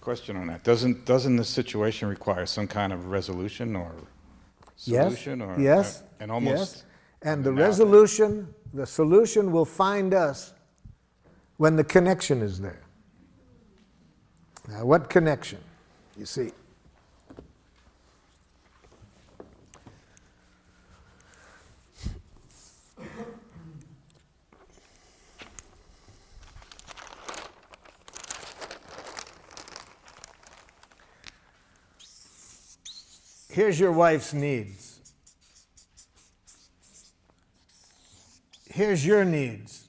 question on that. Doesn't this situation require some kind of resolution or solution? Yes, or yes, and almost yes. And the resolution, the solution will find us when the connection is there. Now, what connection? You see, here's your wife's needs. Here's your needs.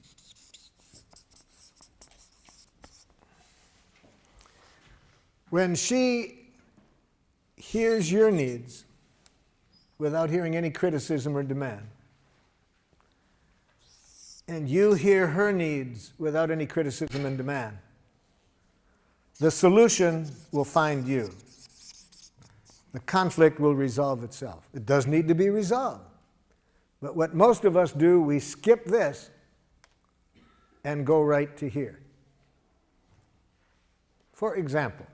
When she hears your needs without hearing any criticism or demand, and you hear her needs without any criticism and demand, the solution will find you. The conflict will resolve itself. It does need to be resolved. But what most of us do, we skip this and go right to here. For example,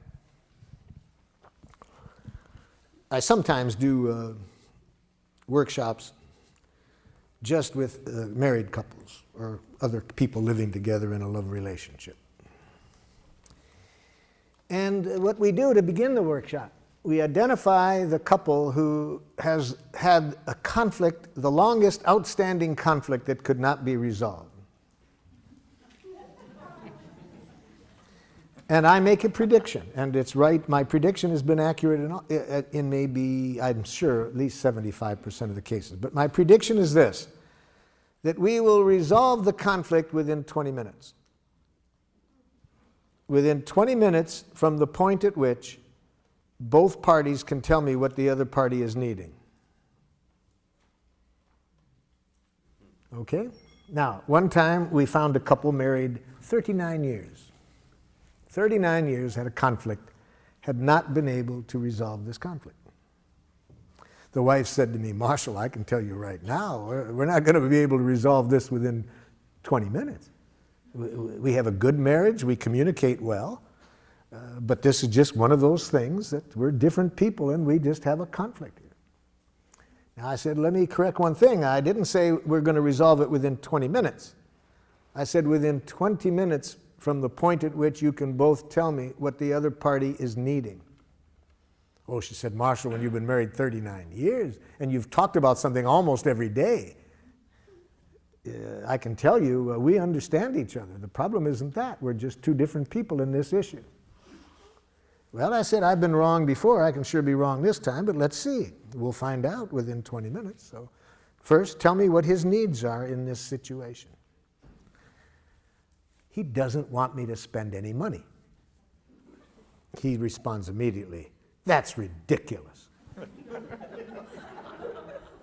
I sometimes do workshops just with married couples or other people living together in a love relationship. And what we do to begin the workshop, we identify the couple who has had a conflict, the longest outstanding conflict that could not be resolved. And I make a prediction, and it's right. My prediction has been accurate in maybe, I'm sure, at least 75% of the cases. But my prediction is this, that we will resolve the conflict within 20 minutes. Within 20 minutes from the point at which both parties can tell me what the other party is needing. Okay? Now, one time we found a couple married 39 years. 39 years had a conflict, had not been able to resolve this conflict. The wife said to me, Marshall, I can tell you right now, we're not going to be able to resolve this within 20 minutes. We have a good marriage, we communicate well, but this is just one of those things that we're different people and we just have a conflict here. Now I said, let me correct one thing. I didn't say we're going to resolve it within 20 minutes. I said within 20 minutes from the point at which you can both tell me what the other party is needing. Oh, she said, Marshall, when you've been married 39 years and you've talked about something almost every day, I can tell you we understand each other. The problem isn't that. We're just two different people in this issue. Well, I said, I've been wrong before. I can sure be wrong this time, but let's see. We'll find out within 20 minutes. So first, tell me what his needs are in this situation. He doesn't want me to spend any money. He responds immediately, that's ridiculous.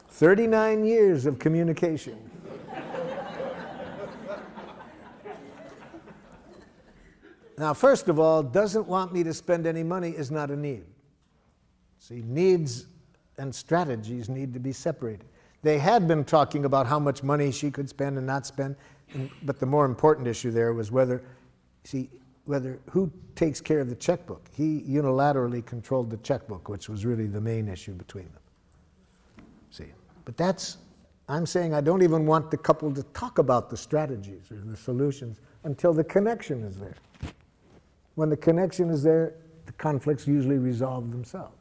39 years of communication. Now, first of all, doesn't want me to spend any money is not a need. See, needs and strategies need to be separated. They had been talking about how much money she could spend and not spend, but the more important issue there was whether who takes care of the checkbook. He unilaterally controlled the checkbook, which was really the main issue between them. See, but I'm saying I don't even want the couple to talk about the strategies or the solutions until the connection is there. When the connection is there, the conflicts usually resolve themselves.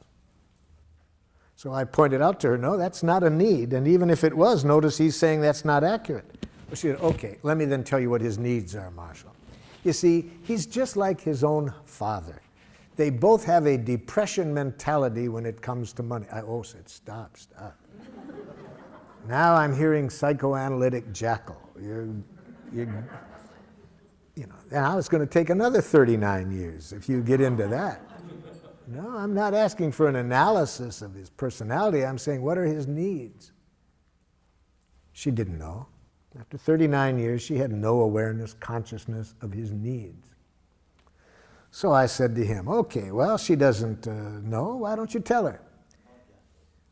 So I pointed out to her, no, that's not a need. And even if it was, notice he's saying that's not accurate. Well, she said, okay, let me then tell you what his needs are, Marshall. You see, he's just like his own father. They both have a depression mentality when it comes to money. I said, stop. Now I'm hearing psychoanalytic jackal. Now it's going to take another 39 years if you get into that. No, I'm not asking for an analysis of his personality. I'm saying, what are his needs? She didn't know. After 39 years, she had no awareness, consciousness of his needs. So I said to him, okay, well, she doesn't know. Why don't you tell her?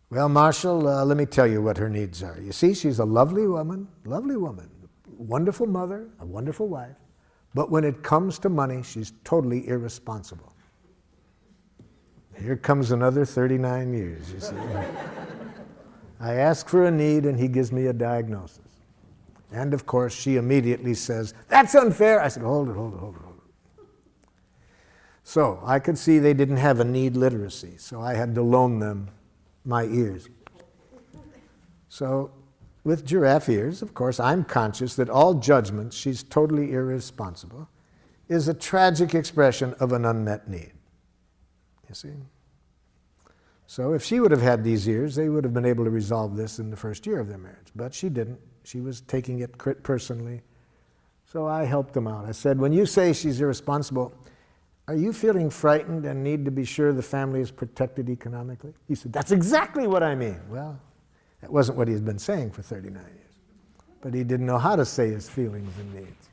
Well, Marshall, let me tell you what her needs are. You see, she's a lovely woman, wonderful mother, a wonderful wife. But when it comes to money, she's totally irresponsible. Here comes another 39 years, you see. I ask for a need and he gives me a diagnosis. And of course, she immediately says, "That's unfair." I said, hold it. So I could see they didn't have a need literacy, so I had to loan them my ears. So with giraffe ears, of course, I'm conscious that all judgment, she's totally irresponsible, is a tragic expression of an unmet need. You see? So if she would have had these ears, they would have been able to resolve this in the first year of their marriage. But she didn't. She was taking it personally. So I helped them out. I said, when you say she's irresponsible, are you feeling frightened and need to be sure the family is protected economically? He said, that's exactly what I mean. Well, that wasn't what he had been saying for 39 years. But he didn't know how to say his feelings and needs.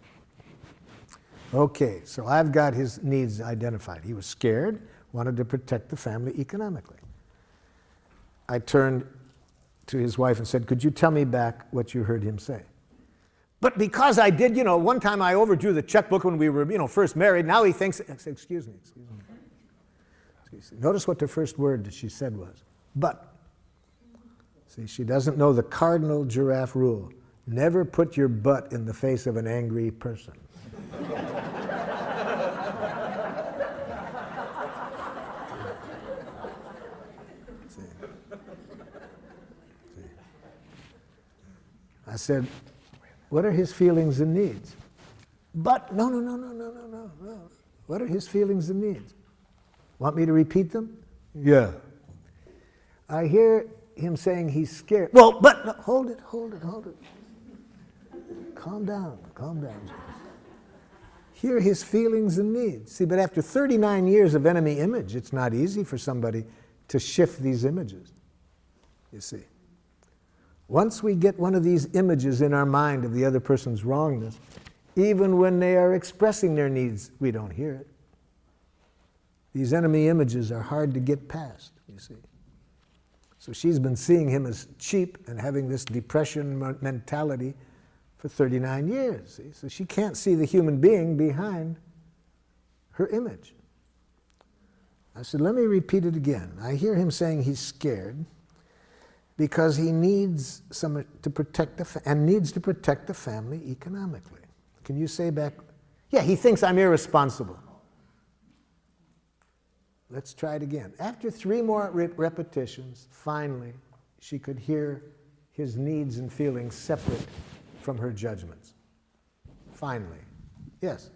Okay, so I've got his needs identified. He was scared, wanted to protect the family economically. I turned to his wife and said, could you tell me back what you heard him say? But because I did, one time I overdrew the checkbook when we were, first married, now he thinks, I said, excuse me. Notice what the first word that she said was, but. See, she doesn't know the cardinal giraffe rule. Never put your butt in the face of an angry person. I said, what are his feelings and needs? But, no. What are his feelings and needs? Want me to repeat them? Yeah. I hear him saying he's scared. Well, but, no, hold it. Calm down. Hear his feelings and needs. See, but after 39 years of enemy image, it's not easy for somebody to shift these images, you see. Once we get one of these images in our mind of the other person's wrongness, even when they are expressing their needs, we don't hear it. These enemy images are hard to get past, you see. So she's been seeing him as cheap and having this depression mentality for 39 years. See? So she can't see the human being behind her image. I said, let me repeat it again. I hear him saying he's scared because he needs to protect the family economically. Can you say back? Yeah, he thinks I'm irresponsible. Let's try it again. After 3 more repetitions, finally, she could hear his needs and feelings separate from her judgments. Finally. Yes?